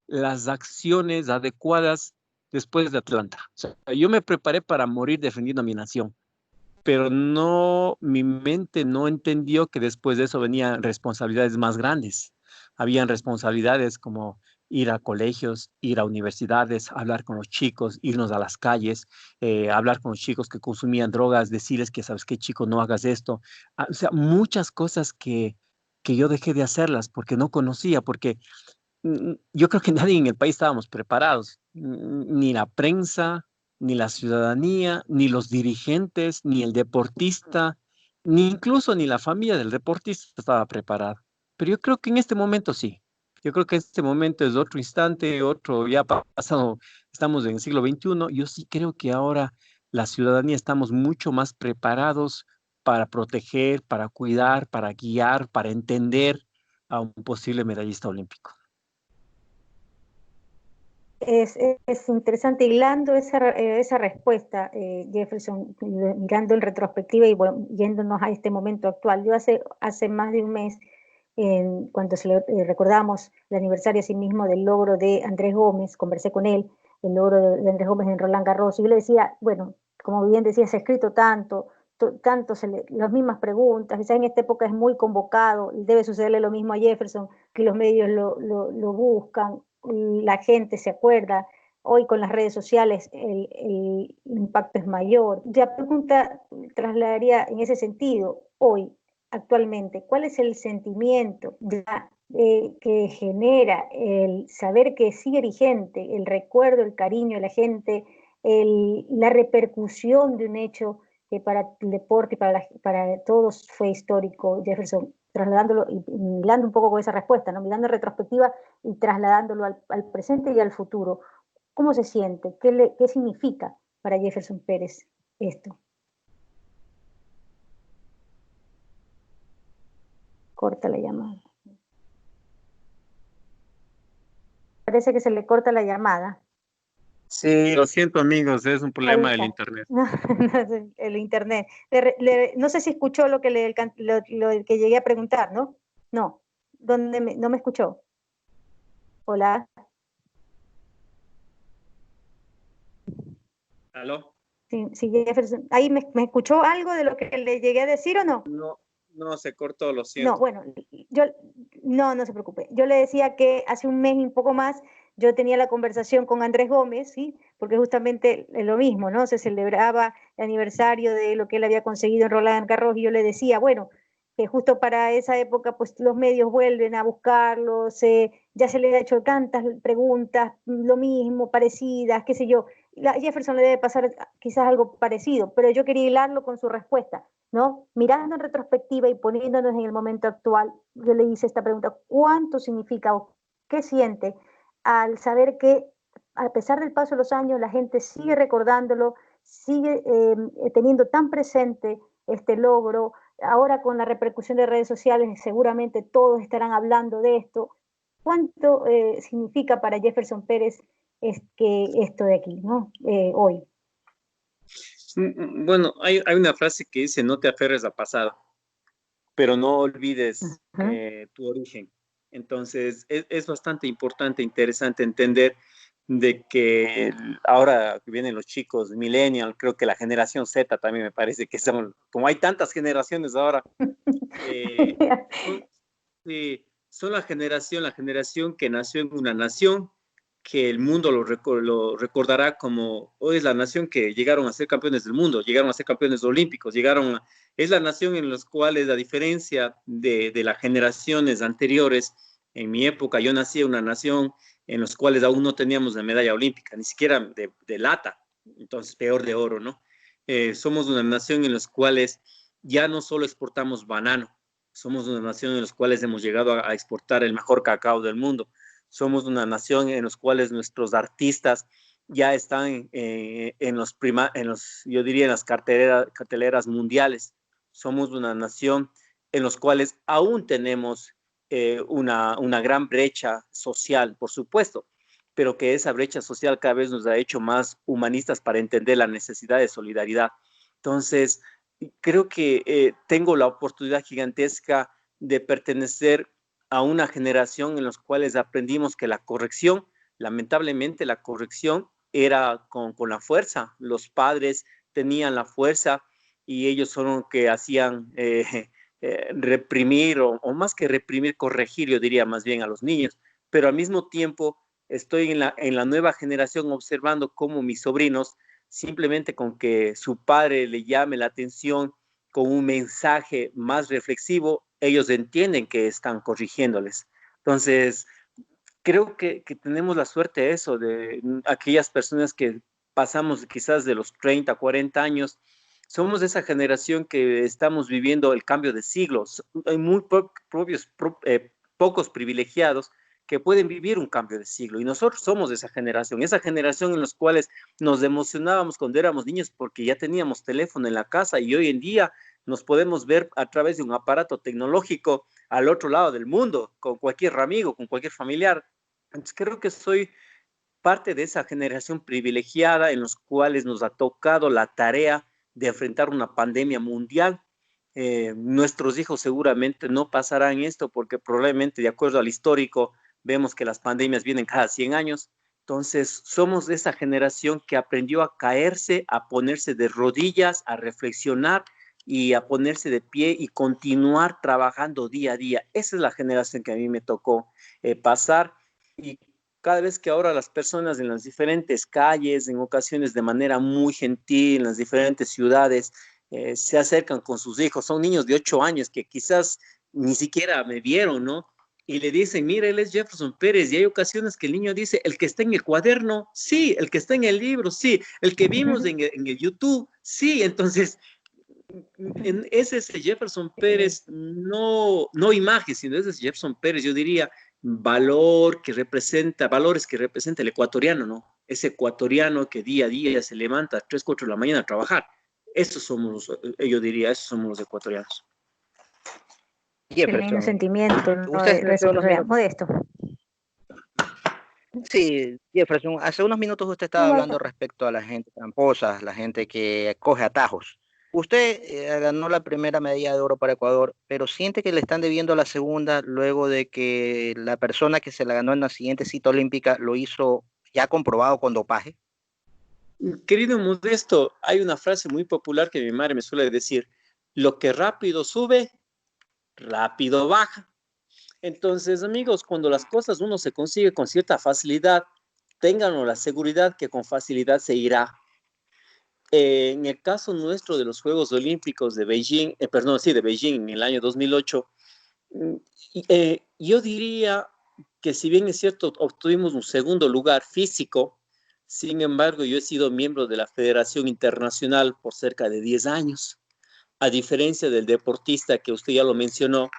las acciones adecuadas después de Atlanta. O sea, yo me preparé para morir defendiendo a mi nación, pero no, mi mente no entendió que después de eso venían responsabilidades más grandes. Habían responsabilidades como ir a colegios, ir a universidades, hablar con los chicos, irnos a las calles, hablar con los chicos que consumían drogas, decirles que, ¿sabes qué, chico? No hagas esto. O sea, muchas cosas que yo dejé de hacerlas porque no conocía, porque yo creo que nadie en el país estábamos preparados, ni la prensa, ni la ciudadanía, ni los dirigentes, ni el deportista, ni incluso ni la familia del deportista estaba preparada. Pero yo creo que en este momento sí. Yo creo que este momento es otro instante, otro ya pasado, estamos en el siglo XXI. Yo sí creo que ahora la ciudadanía estamos mucho más preparados para proteger, para cuidar, para guiar, para entender a un posible medallista olímpico. Es interesante, hilando esa respuesta, Jefferson, mirando en retrospectiva y bueno, yéndonos a este momento actual. Yo hace más de un mes, cuando recordamos el aniversario así mismo del logro de Andrés Gómez, conversé con él, el logro de Andrés Gómez en Roland Garros, y yo le decía, bueno, como bien decía, se ha escrito tanto, las mismas preguntas, quizás en esta época es muy convocado, debe sucederle lo mismo a Jefferson, que los medios lo buscan, la gente se acuerda, hoy con las redes sociales el impacto es mayor. La pregunta trasladaría en ese sentido, hoy, actualmente, ¿cuál es el sentimiento que genera el saber que sigue vigente, el recuerdo, el cariño de la gente, la repercusión de un hecho que para el deporte y para todos fue histórico? Jefferson, trasladándolo y mirando un poco con esa respuesta, ¿no? Mirando en retrospectiva y trasladándolo al presente y al futuro. ¿Cómo se siente? ¿Qué significa para Jefferson Pérez esto? Corta la llamada. Parece que se le corta la llamada. Sí, lo siento, amigos, es un Ahí problema del está. internet. No, no, el internet. No sé si escuchó lo que llegué a preguntar, ¿no? No. No me escuchó. Hola. ¿Aló? Sí, Jefferson. ¿Ahí me escuchó algo de lo que le llegué a decir o no? No, no, se cortó, lo No, siento. bueno, yo no se preocupe. Yo le decía que hace un mes y un poco más yo tenía la conversación con Andrés Gómez, ¿sí? Porque justamente es lo mismo, ¿no? Se celebraba el aniversario de lo que él había conseguido en Roland Garros y yo le decía, bueno, que justo para esa época pues los medios vuelven a buscarlo, ya se le ha hecho tantas preguntas, lo mismo, parecidas, qué sé yo. A Jefferson le debe pasar quizás algo parecido, pero yo quería hilarlo con su respuesta. ¿No? Mirando en retrospectiva y poniéndonos en el momento actual, yo le hice esta pregunta, ¿cuánto significa o qué siente al saber que a pesar del paso de los años la gente sigue recordándolo, sigue teniendo tan presente este logro? Ahora con la repercusión de redes sociales seguramente todos estarán hablando de esto. ¿Cuánto significa para Jefferson Pérez que esto de aquí, ¿no? Hoy? Bueno, hay una frase que dice, no te aferres al pasado, pero no olvides Uh -huh. tu origen. Entonces, es bastante importante, interesante entender de que ahora que vienen los chicos millennial, creo que la generación Z también me parece que son, como hay tantas generaciones ahora, son, son la generación que nació en una nación que el mundo lo recordará como, hoy es la nación que llegaron a ser campeones del mundo, llegaron a ser campeones olímpicos, es la nación en las cuales, a diferencia de las generaciones anteriores, en mi época yo nací en una nación en los cuales aún no teníamos la medalla olímpica, ni siquiera de lata, entonces peor de oro, ¿no? Somos una nación en los cuales ya no solo exportamos banano, somos una nación en los cuales hemos llegado a exportar el mejor cacao del mundo. Somos una nación en los cuales nuestros artistas ya están yo diría, en las carteleras mundiales. Somos una nación en los cuales aún tenemos una gran brecha social, por supuesto, pero que esa brecha social cada vez nos ha hecho más humanistas para entender la necesidad de solidaridad. Entonces, creo que tengo la oportunidad gigantesca de pertenecer a una generación en los cuales aprendimos que la corrección lamentablemente la corrección era con la fuerza. Los padres tenían la fuerza y ellos son los que hacían reprimir o más que reprimir, corregir, yo diría más bien a los niños. Pero al mismo tiempo estoy en la nueva generación observando cómo mis sobrinos, simplemente con que su padre le llame la atención con un mensaje más reflexivo, ellos entienden que están corrigiéndoles. Entonces, creo que tenemos la suerte de eso, de aquellas personas que pasamos quizás de los 30, 40 años, somos de esa generación que estamos viviendo el cambio de siglos. Hay muy pocos privilegiados que pueden vivir un cambio de siglo y nosotros somos de esa generación en los cuales nos emocionábamos cuando éramos niños porque ya teníamos teléfono en la casa y hoy en día nos podemos ver a través de un aparato tecnológico al otro lado del mundo, con cualquier amigo, con cualquier familiar. Entonces creo que soy parte de esa generación privilegiada en los cuales nos ha tocado la tarea de enfrentar una pandemia mundial. Nuestros hijos seguramente no pasarán esto porque probablemente, de acuerdo al histórico, vemos que las pandemias vienen cada 100 años. Entonces, somos de esa generación que aprendió a caerse, a ponerse de rodillas, a reflexionar y a ponerse de pie y continuar trabajando día a día. Esa es la generación que a mí me tocó pasar. Y cada vez que ahora las personas en las diferentes calles, en ocasiones de manera muy gentil, en las diferentes ciudades, se acercan con sus hijos, son niños de 8 años que quizás ni siquiera me vieron, ¿no? Y le dicen, mira, él es Jefferson Pérez, y hay ocasiones que el niño dice, el que está en el cuaderno, sí, el que está en el libro, sí, el que vimos en el YouTube, sí, entonces es ese Jefferson Pérez, no imagen, sino es ese Jefferson Pérez, yo diría, valores que representa el ecuatoriano, ¿no? Ese ecuatoriano que día a día se levanta a 3, 4 de la mañana a trabajar. Esos somos, yo diría, esos somos los ecuatorianos. Qué lindo Jefferson, sentimiento, ¿no? usted hace unos minutos, Modesto. sí, Jefferson, hace unos minutos usted estaba hablando respecto a la gente tramposa, la gente que coge atajos. Usted ganó la primera medalla de oro para Ecuador, pero siente que le están debiendo la segunda luego de que la persona que se la ganó en la siguiente cita olímpica lo hizo ya comprobado con dopaje. Querido Modesto, hay una frase muy popular que mi madre me suele decir, lo que rápido sube, rápido baja. Entonces, amigos, cuando las cosas uno se consigue con cierta facilidad, ténganlo la seguridad que con facilidad se irá. En el caso nuestro de los Juegos Olímpicos de Beijing, perdón, sí, de Beijing en el año 2008, yo diría que si bien es cierto, obtuvimos un segundo lugar físico, sin embargo, yo he sido miembro de la Federación Internacional por cerca de 10 años. A diferencia del deportista que usted ya lo mencionó,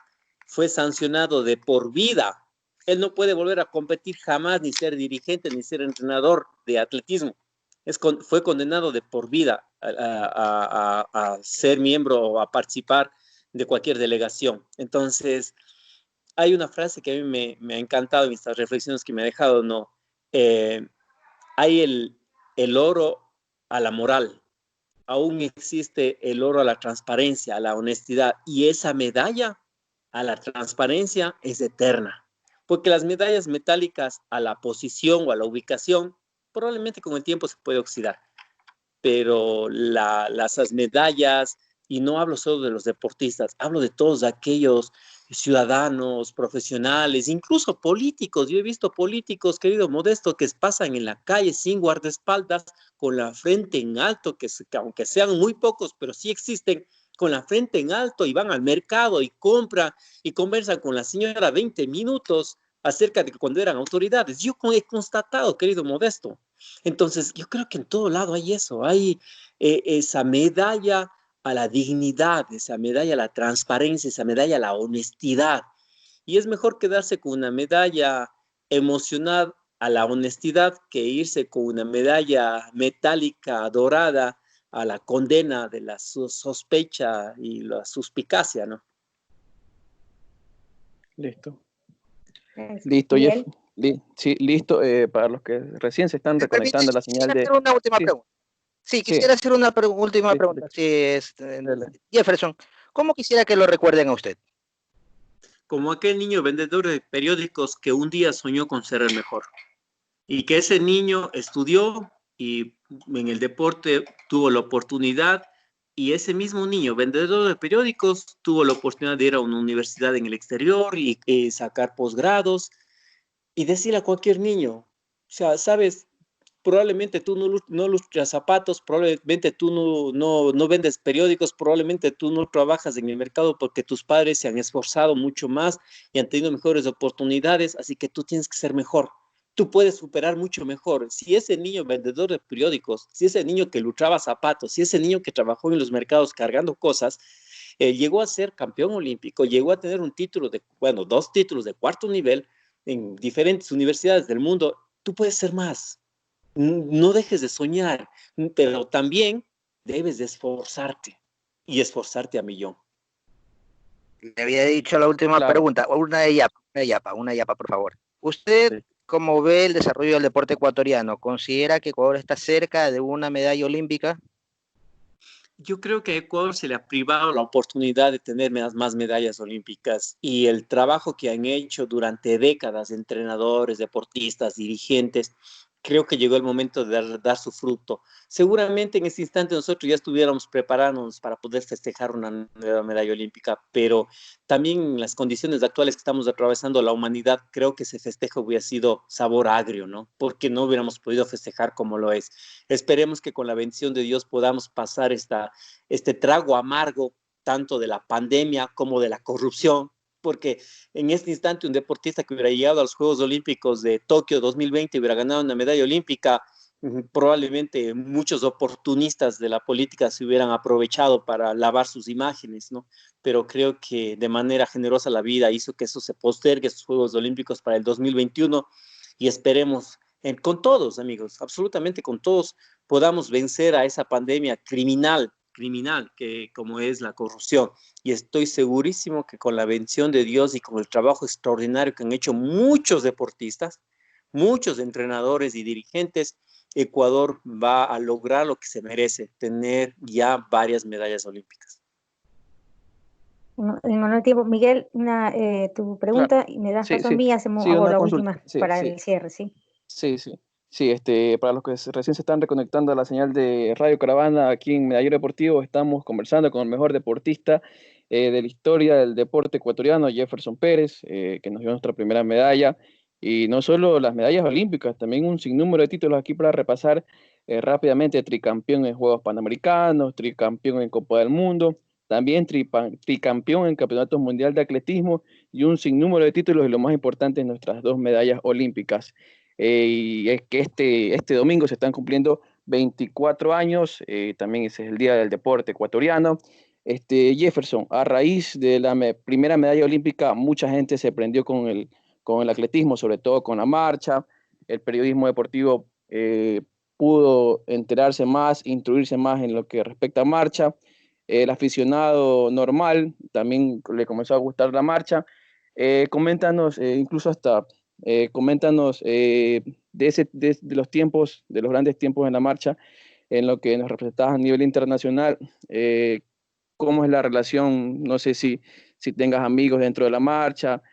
fue sancionado de por vida. Él no puede volver a competir jamás, ni ser dirigente, ni ser entrenador de atletismo. Fue condenado de por vida a ser miembro o a participar de cualquier delegación. Entonces, hay una frase que a mí me ha encantado en estas reflexiones que me ha dejado, ¿no? Hay el oro a la moral, aún existe el oro a la transparencia, a la honestidad, y esa medalla a la transparencia es eterna, porque las medallas metálicas a la posición o a la ubicación probablemente con el tiempo se puede oxidar, pero las medallas, y no hablo solo de los deportistas, hablo de todos aquellos ciudadanos, profesionales, incluso políticos. Yo he visto políticos, querido Modesto, que pasan en la calle sin guardaespaldas, con la frente en alto, que aunque sean muy pocos, pero sí existen, con la frente en alto y van al mercado y compran y conversan con la señora 20 minutos acerca de cuando eran autoridades. Yo he constatado, querido Modesto. Entonces, yo creo que en todo lado hay eso, hay esa medalla a la dignidad, esa medalla a la transparencia, esa medalla a la honestidad. Y es mejor quedarse con una medalla emocional a la honestidad que irse con una medalla metálica dorada a la condena de la sospecha y la suspicacia, ¿no? Listo. Listo, Jeff. Sí, listo. Para los que recién se están reconectando a la señal de... Una última pregunta. Sí, quisiera hacer una última pregunta. Sí, Jefferson, ¿cómo quisiera que lo recuerden a usted? Como aquel niño vendedor de periódicos que un día soñó con ser el mejor. y que ese niño estudió y en el deporte tuvo la oportunidad, y ese mismo niño, vendedor de periódicos, tuvo la oportunidad de ir a una universidad en el exterior y sacar posgrados, y decirle a cualquier niño, o sea, sabes, probablemente tú no lustras zapatos, probablemente tú no vendes periódicos, probablemente tú no trabajas en el mercado porque tus padres se han esforzado mucho más y han tenido mejores oportunidades, así que tú tienes que ser mejor. Tú puedes superar mucho mejor. Si ese niño vendedor de periódicos, si ese niño que lustraba zapatos, si ese niño que trabajó en los mercados cargando cosas, llegó a ser campeón olímpico, llegó a tener un título de, bueno, 2 títulos de cuarto nivel en diferentes universidades del mundo, tú puedes ser más. No dejes de soñar, pero también debes de esforzarte y esforzarte a millón. Le había dicho la última Claro. pregunta, una yapa, por favor. ¿Usted, Sí. cómo ve el desarrollo del deporte ecuatoriano, considera que Ecuador está cerca de una medalla olímpica? Yo creo que a Ecuador se le ha privado la oportunidad de tener más medallas olímpicas, y el trabajo que han hecho durante décadas entrenadores, deportistas, dirigentes, creo que llegó el momento de dar su fruto. Seguramente en este instante nosotros ya estuviéramos preparándonos para poder festejar una nueva medalla olímpica, pero también en las condiciones actuales que estamos atravesando la humanidad, creo que ese festejo hubiera sido sabor agrio, ¿no? Porque no hubiéramos podido festejar como lo es. Esperemos que con la bendición de Dios podamos pasar este trago amargo, tanto de la pandemia como de la corrupción, porque en este instante un deportista que hubiera llegado a los Juegos Olímpicos de Tokio 2020 hubiera ganado una medalla olímpica, probablemente muchos oportunistas de la política se hubieran aprovechado para lavar sus imágenes, ¿no? Pero creo que de manera generosa la vida hizo que eso se postergue, esos Juegos Olímpicos para el 2021, y esperemos con todos, amigos, absolutamente con todos, podamos vencer a esa pandemia criminal que como es la corrupción. Y estoy segurísimo que con la bendición de Dios y con el trabajo extraordinario que han hecho muchos deportistas, muchos entrenadores y dirigentes, Ecuador va a lograr lo que se merece, tener ya varias medallas olímpicas. En honor al tiempo, Miguel, tu Claro. pregunta y me das Sí, paso a sí, mí, sí, hago una la consulta. última Sí, para sí, el cierre, ¿sí? sí, sí. Sí, para los que recién se están reconectando a la señal de Radio Caravana, aquí en Medallero Deportivo, estamos conversando con el mejor deportista de la historia del deporte ecuatoriano, Jefferson Pérez, que nos dio nuestra primera medalla. Y no solo las medallas olímpicas, también un sinnúmero de títulos aquí para repasar rápidamente: tricampeón en Juegos Panamericanos, tricampeón en Copa del Mundo, también tricampeón en Campeonatos Mundial de Atletismo, y un sinnúmero de títulos, y lo más importante, nuestras 2 medallas olímpicas. Y es que este domingo se están cumpliendo 24 años, también ese es el Día del Deporte Ecuatoriano. Jefferson, a raíz de la primera medalla olímpica, mucha gente se prendió con el atletismo, sobre todo con la marcha. El periodismo deportivo pudo enterarse más, instruirse más en lo que respecta a marcha. El aficionado normal también le comenzó a gustar la marcha. Coméntanos, incluso hasta coméntanos de los tiempos, de los grandes tiempos en la marcha, en lo que nos representabas a nivel internacional. ¿Cómo es la relación? No sé si tengas amigos dentro de la marcha,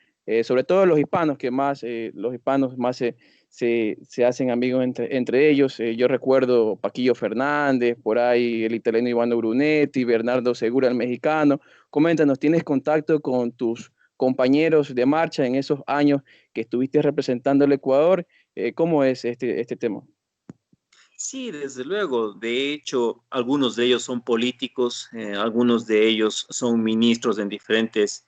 sobre todo los hispanos, que más, los hispanos más se hacen amigos entre ellos. Yo recuerdo Paquillo Fernández, por ahí el italiano Ivano Brunetti, Bernardo Segura, el mexicano. Coméntanos, ¿tienes contacto con tus compañeros de marcha en esos años que estuviste representando el Ecuador? ¿Cómo es este tema? Sí, desde luego. De hecho, algunos de ellos son políticos, algunos de ellos son ministros en diferentes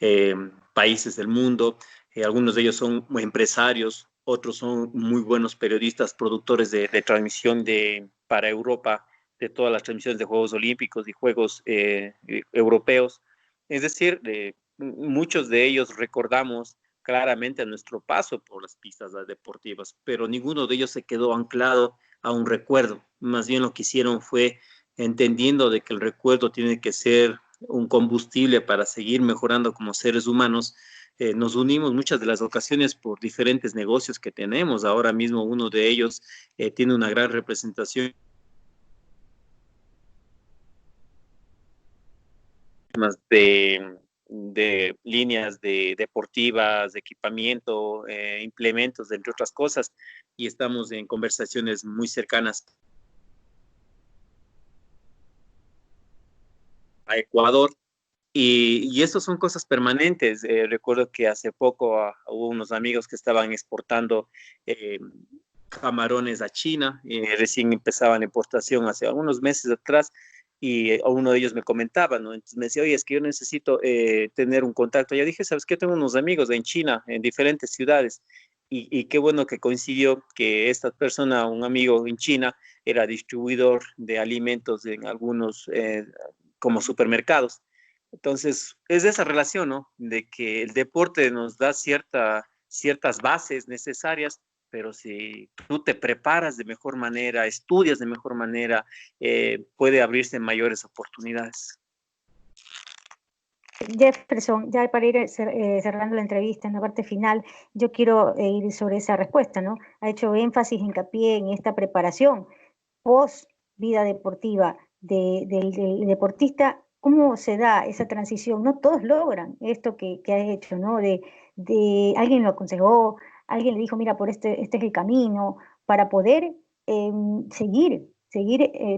eh, países del mundo, algunos de ellos son empresarios, otros son muy buenos periodistas, productores de transmisión para Europa, de todas las transmisiones de Juegos Olímpicos y Juegos europeos. Es decir, muchos de ellos recordamos claramente nuestro paso por las pistas deportivas, pero ninguno de ellos se quedó anclado a un recuerdo. Más bien lo que hicieron fue, entendiendo de que el recuerdo tiene que ser un combustible para seguir mejorando como seres humanos, nos unimos muchas de las ocasiones por diferentes negocios que tenemos. Ahora mismo uno de ellos tiene una gran representación de de líneas deportivas, de equipamiento, implementos, entre otras cosas, y estamos en conversaciones muy cercanas a Ecuador. Y eso son cosas permanentes. Recuerdo que hace poco hubo unos amigos que estaban exportando camarones a China, recién empezaban la importación hace algunos meses atrás, y uno de ellos me comentaba, ¿no? Entonces me decía, oye, es que yo necesito tener un contacto. Yo dije, ¿sabes qué? Tengo unos amigos en China, en diferentes ciudades, y qué bueno que coincidió que esta persona, un amigo en China, era distribuidor de alimentos en algunos como supermercados. Entonces, es esa relación, ¿no? De que el deporte nos da ciertas bases necesarias, pero si tú te preparas de mejor manera, estudias de mejor manera, puede abrirse mayores oportunidades. Jefferson, ya para ir cerrando la entrevista en la parte final, yo quiero ir sobre esa respuesta, ¿no? Ha hecho énfasis, hincapié en esta preparación post vida deportiva del deportista. ¿Cómo se da esa transición? No todos logran esto que has hecho, ¿no? Alguien lo aconsejó, alguien le dijo, mira, por este es el camino, para poder seguir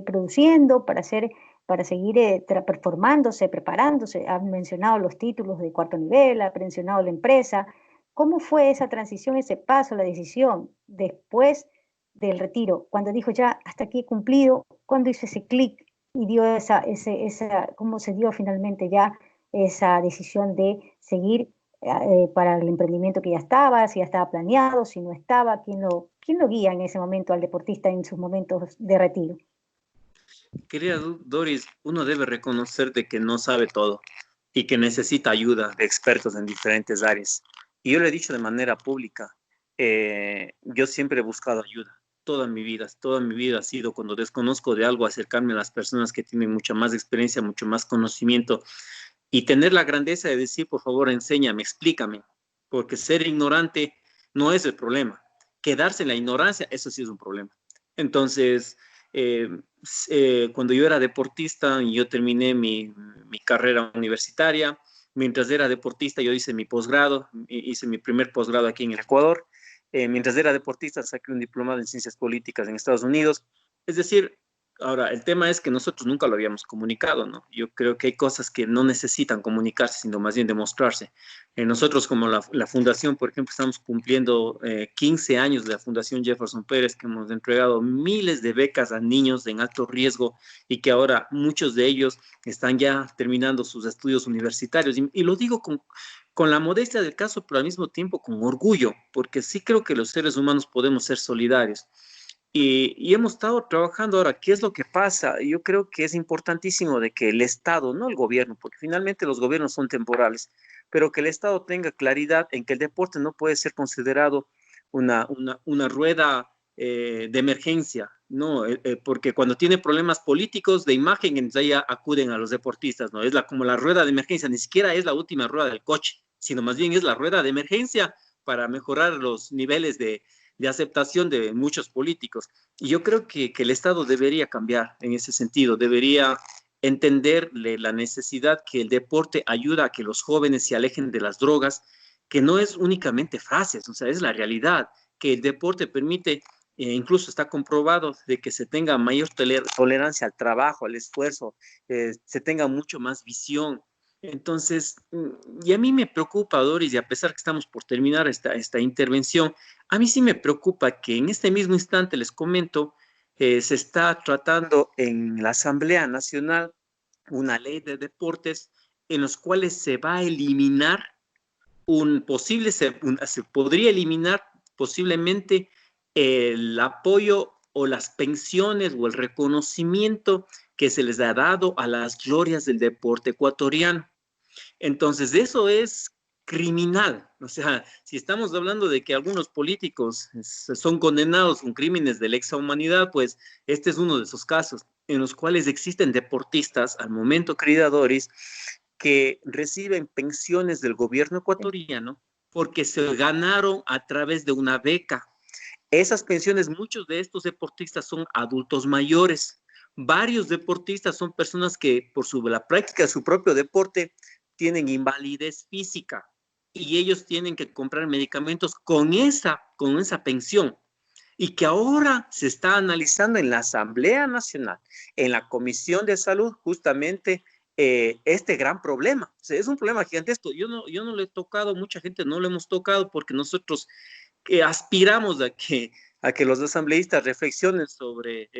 produciendo, para seguir performándose, preparándose. Han mencionado los títulos de cuarto nivel, ha mencionado la empresa. ¿Cómo fue esa transición, ese paso, la decisión después del retiro? Cuando dijo ya, hasta aquí he cumplido, cuando hizo ese clic y dio cómo se dio finalmente ya esa decisión de seguir para el emprendimiento que ya estaba, si ya estaba planeado, si no estaba, quién lo guía en ese momento al deportista en sus momentos de retiro. Querida Doris, uno debe reconocer de que no sabe todo y que necesita ayuda de expertos en diferentes áreas. Y yo lo he dicho de manera pública, yo siempre he buscado ayuda. Toda mi vida ha sido, cuando desconozco de algo, acercarme a las personas que tienen mucha más experiencia, mucho más conocimiento, y tener la grandeza de decir, por favor, enséñame, explícame, porque ser ignorante no es el problema. Quedarse en la ignorancia, eso sí es un problema. Entonces, cuando yo era deportista y yo terminé mi carrera universitaria, mientras era deportista yo hice mi posgrado, hice mi primer posgrado aquí en el Ecuador. Mientras era deportista saqué un diplomado en ciencias políticas en Estados Unidos. Es decir, ahora, el tema es que nosotros nunca lo habíamos comunicado, ¿no? Yo creo que hay cosas que no necesitan comunicarse, sino más bien demostrarse. Nosotros como la fundación, por ejemplo, estamos cumpliendo 15 años de la Fundación Jefferson Pérez, que hemos entregado miles de becas a niños en alto riesgo y que ahora muchos de ellos están ya terminando sus estudios universitarios. Y lo digo con la modestia del caso, pero al mismo tiempo con orgullo, porque sí creo que los seres humanos podemos ser solidarios. Y hemos estado trabajando ahora, ¿qué es lo que pasa? Yo creo que es importantísimo de que el Estado, no el gobierno, porque finalmente los gobiernos son temporales, pero que el Estado tenga claridad en que el deporte no puede ser considerado una rueda de emergencia, ¿no? Porque cuando tiene problemas políticos de imagen, entonces ya acuden a los deportistas, ¿no? Es como la rueda de emergencia, ni siquiera es la última rueda del coche, sino más bien es la rueda de emergencia para mejorar los niveles de aceptación de muchos políticos. Y yo creo que el Estado debería cambiar en ese sentido, debería entenderle la necesidad que el deporte ayuda a que los jóvenes se alejen de las drogas, que no es únicamente frases, o sea, es la realidad, que el deporte permite, incluso está comprobado, de que se tenga mayor tolerancia al trabajo, al esfuerzo, se tenga mucho más visión. Entonces, y a mí me preocupa, Doris, y a pesar que estamos por terminar esta intervención, a mí sí me preocupa que en este mismo instante, les comento, se está tratando en la Asamblea Nacional una ley de deportes en los cuales se va a eliminar se podría eliminar posiblemente el apoyo o las pensiones o el reconocimiento que se les ha dado a las glorias del deporte ecuatoriano. Entonces, eso es criminal. O sea, si estamos hablando de que algunos políticos son condenados con crímenes de lesa humanidad, pues este es uno de esos casos en los cuales existen deportistas, al momento, querida Doris, que reciben pensiones del gobierno ecuatoriano porque se ganaron a través de una beca. Esas pensiones, muchos de estos deportistas son adultos mayores. Varios deportistas son personas que por la práctica de su propio deporte tienen invalidez física y ellos tienen que comprar medicamentos con esa pensión. Y que ahora se está analizando en la Asamblea Nacional, en la Comisión de Salud, justamente este gran problema. O sea, es un problema gigantesco. Yo no lo he tocado, mucha gente no lo hemos tocado porque nosotros aspiramos a que los asambleístas reflexionen sobre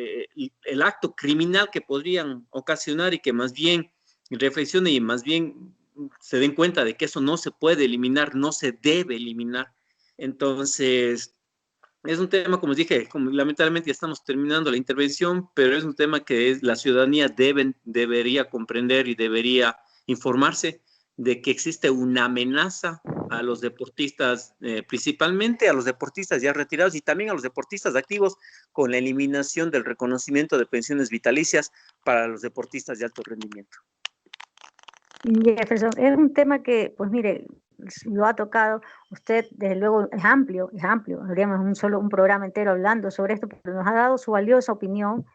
el acto criminal que podrían ocasionar y que más bien reflexionen y más bien se den cuenta de que eso no se puede eliminar, no se debe eliminar. Entonces, es un tema, como dije, lamentablemente ya estamos terminando la intervención, pero es un tema que la ciudadanía debería comprender y debería informarse de que existe una amenaza a los deportistas, principalmente a los deportistas ya retirados y también a los deportistas activos, con la eliminación del reconocimiento de pensiones vitalicias para los deportistas de alto rendimiento. Jefferson, es un tema que, pues mire, lo ha tocado usted, desde luego es amplio, habríamos un programa entero hablando sobre esto, pero nos ha dado su valiosa opinión,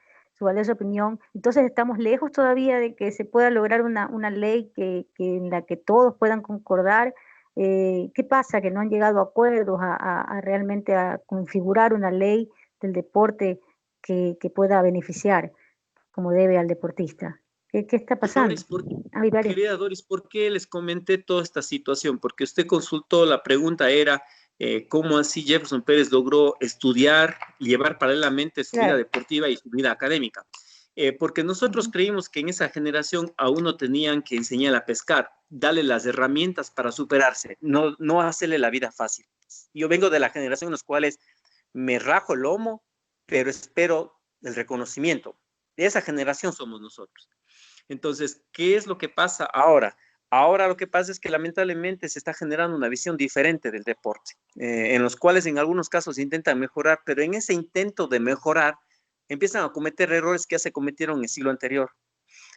entonces estamos lejos todavía de que se pueda lograr una ley en la que todos puedan concordar. ¿Qué pasa? Que no han llegado a acuerdos realmente a configurar una ley del deporte que pueda beneficiar como debe al deportista. ¿Qué está pasando? Querida Doris, ¿por qué les comenté toda esta situación? Porque usted consultó, la pregunta era cómo así Jefferson Pérez logró estudiar y llevar paralelamente su vida deportiva y su vida académica. Porque nosotros creímos que en esa generación a uno tenían que enseñar a pescar, darle las herramientas para superarse, no hacerle la vida fácil. Yo vengo de la generación en las cuales me rajo el lomo, pero espero el reconocimiento. De esa generación somos nosotros. Entonces, ¿qué es lo que pasa ahora? Ahora lo que pasa es que lamentablemente se está generando una visión diferente del deporte, en los cuales en algunos casos se intentan mejorar, pero en ese intento de mejorar empiezan a cometer errores que ya se cometieron en el siglo anterior.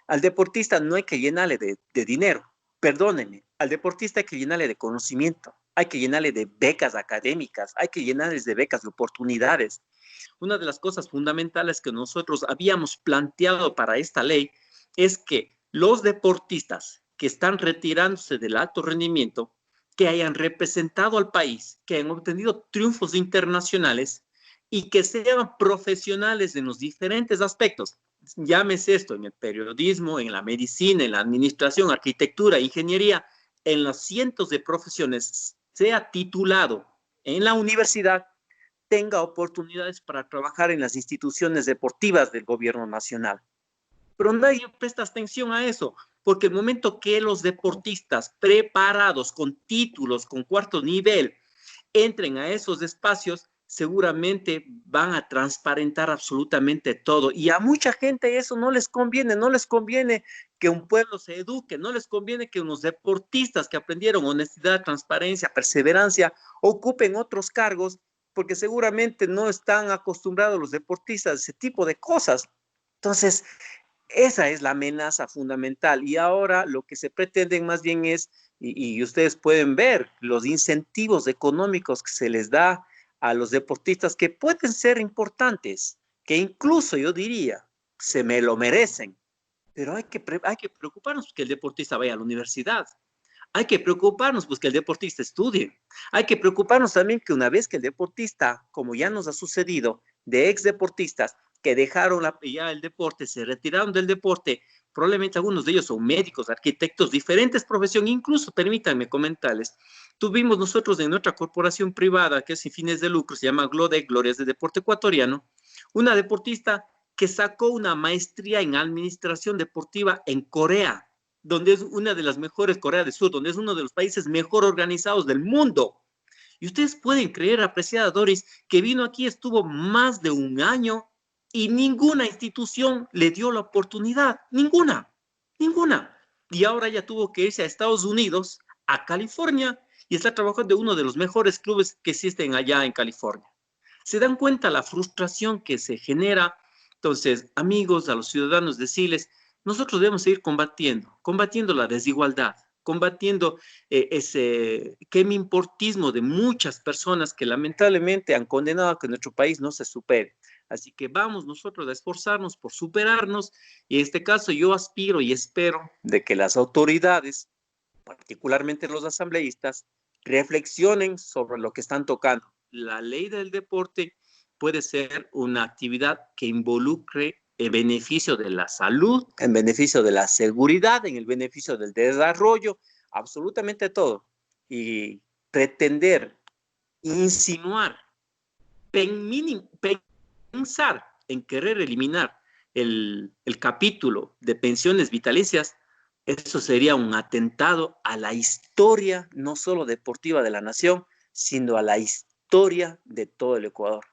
Al deportista no hay que llenarle de dinero, perdónenme, al deportista hay que llenarle de conocimiento, hay que llenarle de becas académicas, hay que llenarles de becas de oportunidades. Una de las cosas fundamentales que nosotros habíamos planteado para esta ley es que los deportistas que están retirándose del alto rendimiento, que hayan representado al país, que hayan obtenido triunfos internacionales y que sean profesionales en los diferentes aspectos, llámese esto en el periodismo, en la medicina, en la administración, arquitectura, ingeniería, en los cientos de profesiones, sea titulado en la universidad, tenga oportunidades para trabajar en las instituciones deportivas del gobierno nacional. Pero nadie presta atención a eso, porque el momento que los deportistas preparados con títulos, con cuarto nivel, entren a esos espacios, seguramente van a transparentar absolutamente todo. Y a mucha gente eso no les conviene que un pueblo se eduque, no les conviene que unos deportistas que aprendieron honestidad, transparencia, perseverancia, ocupen otros cargos, porque seguramente no están acostumbrados los deportistas a ese tipo de cosas. Entonces, esa es la amenaza fundamental. Y ahora lo que se pretende más bien es, y ustedes pueden ver, los incentivos económicos que se les da a los deportistas que pueden ser importantes, que incluso yo diría, se me lo merecen. Pero hay que preocuparnos que el deportista vaya a la universidad. Hay que preocuparnos pues que el deportista estudie. Hay que preocuparnos también que una vez que el deportista, como ya nos ha sucedido, de ex deportistas que dejaron ya el deporte, se retiraron del deporte, probablemente algunos de ellos son médicos, arquitectos, diferentes profesiones, incluso, permítanme comentarles, tuvimos nosotros en nuestra corporación privada, que es sin fines de lucro, se llama GLODEC, Glorias del Deporte Ecuatoriano, una deportista que sacó una maestría en administración deportiva en Corea, donde es una de las mejores, Corea del Sur, donde es uno de los países mejor organizados del mundo. Y ustedes pueden creer, apreciada Doris, que vino aquí, estuvo más de un año y ninguna institución le dio la oportunidad, ninguna. Y ahora ya tuvo que irse a Estados Unidos, a California, y está trabajando en uno de los mejores clubes que existen allá en California. ¿Se dan cuenta la frustración que se genera? Entonces, amigos, a los ciudadanos decirles, nosotros debemos seguir combatiendo la desigualdad, combatiendo ese quemimportismo de muchas personas que lamentablemente han condenado a que nuestro país no se supere. Así que vamos nosotros a esforzarnos por superarnos y en este caso yo aspiro y espero de que las autoridades particularmente los asambleístas, reflexionen sobre lo que están tocando. La ley del deporte puede ser una actividad que involucre el beneficio de la salud, en beneficio de la seguridad, en el beneficio del desarrollo, absolutamente todo. Y pretender, insinuar, pensar en querer eliminar el capítulo de pensiones vitalicias, eso sería un atentado a la historia, no solo deportiva de la nación, sino a la historia de todo el Ecuador.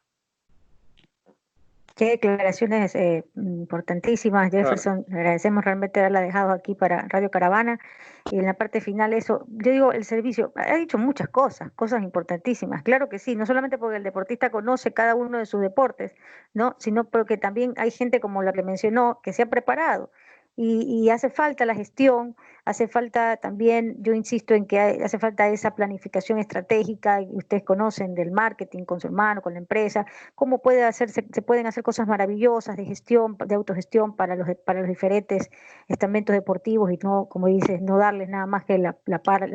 Qué declaraciones importantísimas, Jefferson. Claro. Agradecemos realmente haberla dejado aquí para Radio Caravana. Y en la parte final eso, yo digo, el servicio, ha dicho muchas cosas importantísimas. Claro que sí, no solamente porque el deportista conoce cada uno de sus deportes, ¿no? Sino porque también hay gente como la que mencionó que se ha preparado. Y hace falta la gestión, hace falta también, yo insisto en que hace falta esa planificación estratégica, y ustedes conocen del marketing con su hermano, con la empresa, cómo puede hacerse, se pueden hacer cosas maravillosas de gestión, de autogestión para los diferentes estamentos deportivos y no, como dices, no darles nada más que la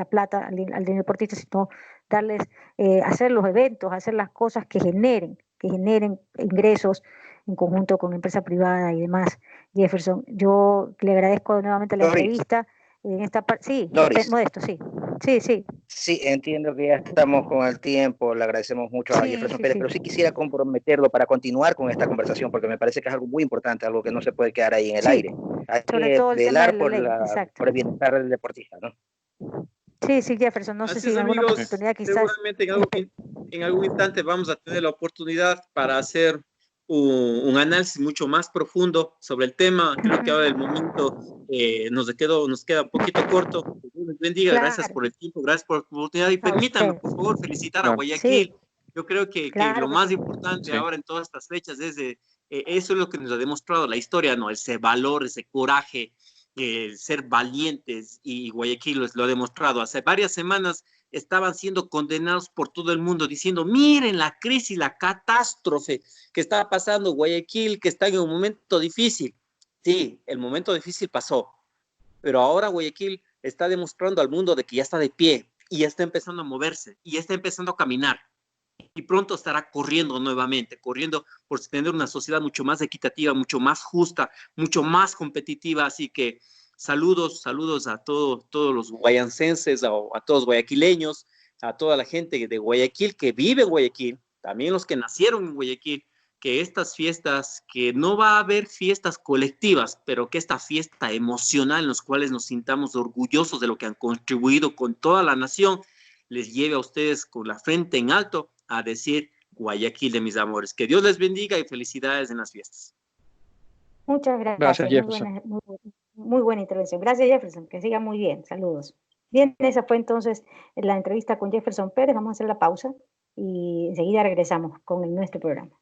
plata al deportista, sino darles, hacer los eventos, hacer las cosas que generen ingresos en conjunto con empresa privada y demás. Jefferson, yo le agradezco nuevamente la entrevista. En esta parte, sí, Modesto, sí. Sí, entiendo que ya estamos con el tiempo, le agradecemos mucho a Jefferson Pérez, pero sí quisiera comprometerlo para continuar con esta conversación, porque me parece que es algo muy importante, algo que no se puede quedar ahí en el aire. Hay que velar por el bienestar del deportista, ¿no? Sí, Jefferson, no sé si en alguna oportunidad quizás... Seguramente en algún instante vamos a tener la oportunidad para hacer un análisis mucho más profundo sobre el tema. Creo que ahora el momento nos queda un poquito corto. Dios les bendiga, claro. Gracias por el tiempo, gracias por la oportunidad y permítanme, por favor, felicitar a Guayaquil. Sí. Yo creo que lo más importante ahora en todas estas fechas es eso es lo que nos ha demostrado la historia, ¿no? Ese valor, ese coraje, ser valientes, y Guayaquil lo ha demostrado. Hace varias semanas estaban siendo condenados por todo el mundo diciendo, miren la crisis, la catástrofe que está pasando Guayaquil, que está en un momento difícil. Sí, el momento difícil pasó, pero ahora Guayaquil está demostrando al mundo de que ya está de pie y ya está empezando a moverse y ya está empezando a caminar. Y pronto estará corriendo nuevamente, corriendo por tener una sociedad mucho más equitativa, mucho más justa, mucho más competitiva. Así que saludos a todos los guayancenses, a todos los guayaquileños, a toda la gente de Guayaquil que vive en Guayaquil, también los que nacieron en Guayaquil, que estas fiestas, que no va a haber fiestas colectivas, pero que esta fiesta emocional en las cuales nos sintamos orgullosos de lo que han contribuido con toda la nación, les lleve a ustedes con la frente en alto a decir Guayaquil de mis amores. Que Dios les bendiga y felicidades en las fiestas. Muchas gracias. Jefferson. Muy buena intervención. Gracias, Jefferson. Que siga muy bien. Saludos. Bien, esa fue entonces la entrevista con Jefferson Pérez. Vamos a hacer la pausa y enseguida regresamos con nuestro programa.